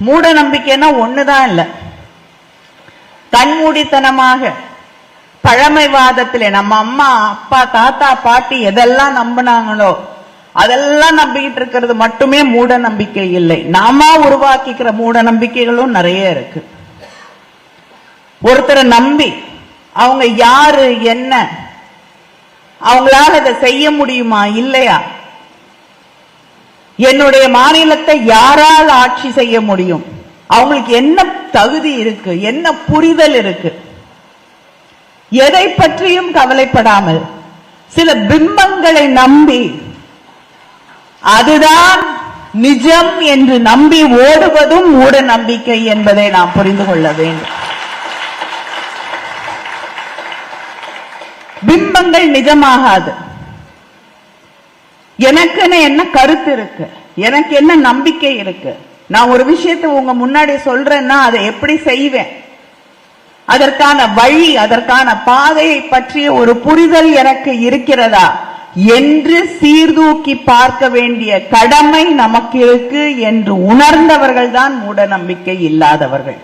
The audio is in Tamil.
மூட நம்பிக்கைன்னா ஒண்ணுதான் இல்ல, கண்மூடித்தனமாக பழமைவாதத்திலே நம்ம அம்மா அப்பா தாத்தா பாட்டி எதெல்லாம் நம்பினாங்களோ அதெல்லாம் நம்பிக்கிட்டு இருக்கிறது மட்டுமே மூட நம்பிக்கை இல்லை. நாம உருவாக்கிக்கிற மூட நம்பிக்கைகளும் நிறைய இருக்கு. ஒருத்தரை நம்பி அவங்க யாரு என்ன, அவங்களால அதை செய்ய முடியுமா இல்லையா, என்னுடைய மாநிலத்தை யாரால் ஆட்சி செய்ய முடியும், அவங்களுக்கு என்ன தகுதி இருக்கு, என்ன புரிதல் இருக்கு, எதை பற்றியும் கவலைப்படாமல் சில பிம்பங்களை நம்பி அதுதான் நிஜம் என்று நம்பி ஓடுவதும் மூட நம்பிக்கை என்பதை நாம் புரிந்து கொள்ள வேண்டும். பிம்பங்கள் நிஜமாகாது. எனக்குன்னு என்ன கருத்து இருக்கு, எனக்கு என்ன நம்பிக்கை இருக்கு, நான் ஒரு விஷயத்தை உங்க முன்னாடி சொல்றேன்னா அதை எப்படி செய்வேன், அதற்கான வழி அதற்கான பாதையை பற்றிய ஒரு புரிதல் எனக்கு இருக்கிறதா என்று சீர்தூக்கி பார்க்க வேண்டிய கடமை நமக்கு இருக்கு என்று உணர்ந்தவர்கள் தான் மூட நம்பிக்கை இல்லாதவர்கள்.